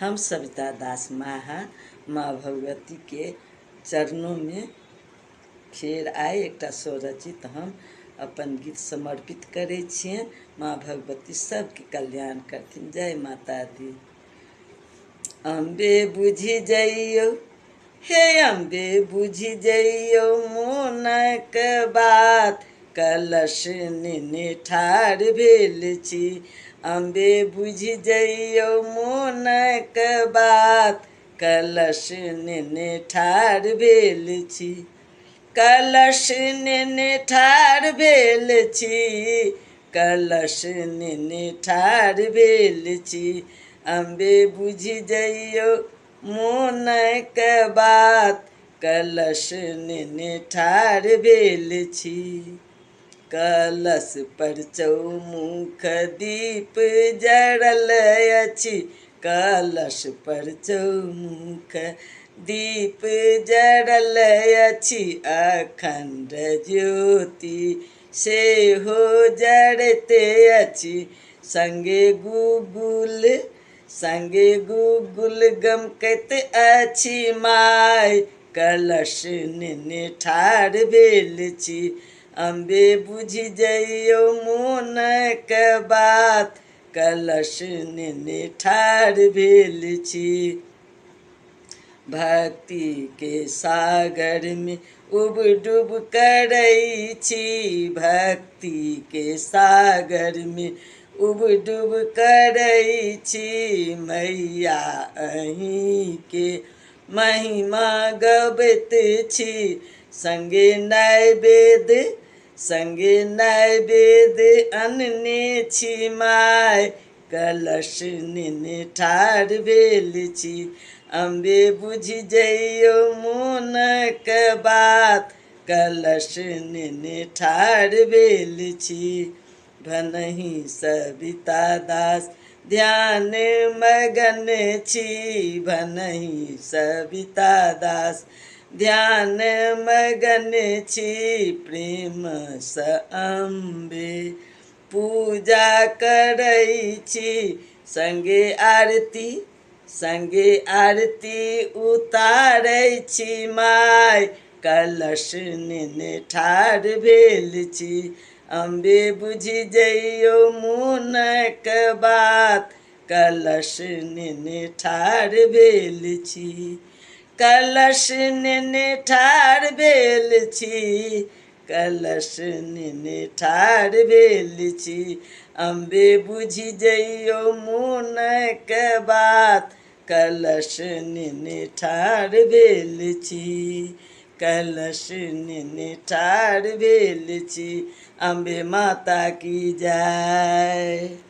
हम सविता दास माहा माँ भगवती के चरणों में फेर आए एकटा स्वरचित हम अपन गीत समर्पित करे छिए। माँ भगवती सबके कल्याण करथिन। जय माता दी। अम्बे बुझि जइयो हे अम्बे बुझि जइयो मोनक बात, कलश नेने ठाढ़ भेल छी। अम्बे बुझि जइयो मोनक बात, कलश नेने ठाढ़ भेल छी। कलश नेने ठाढ़ भेल छी, कलश नेने ठाढ़ भेल छी। अम्बे बुझि जइयो मोनक बात, कलश नेने ठाढ़ भेल छी। कलश पर चौमुख दीप जरल अछि, कलश पर चौमुख दीप जरल अछि। अखंड ज्योति सेहो जरते अछि, संगे गुगुल गमकैत अछि माय, कलश नेने ठाढ़ भेल छी। अम्बे बुझि जइयो मोनक बात, कलश नेने ठाढ़ भेल छी। भक्ति के सागर में उब डूब करै छी, भक्ति के सागर में उब डूब करै छी। मैया अहीं के महिमा गबैत छी, संगे नैवेद्य अनने छी माय, कलश नेने ठाढ़ भेल छी। अम्बे बुझि जइयो मोनक बात, कलश नेने ठाढ़ भेल छी। भनहि सविता दास ध्यान मगन छी, भनहि सविता दास ध्यान मगन छी। प्रेम स अम्बे पूजा करै छी, संगे आरती उतारै छी माय, कलश नेने ठाढ़ भेल छी। अम्बे बुझि जइयो मोनक बात, कलश नेने ठाढ़ भेल छी। कलश नेने ठाढ़ भेल छी, कलश नेने ठाढ़ भेल छी। अम्बे बुझि जइयो मोनक बात, कलश नेने ठाढ़ भेल छी। कलश नेने ठाढ़ भेल छी। अम्बे माता की जय।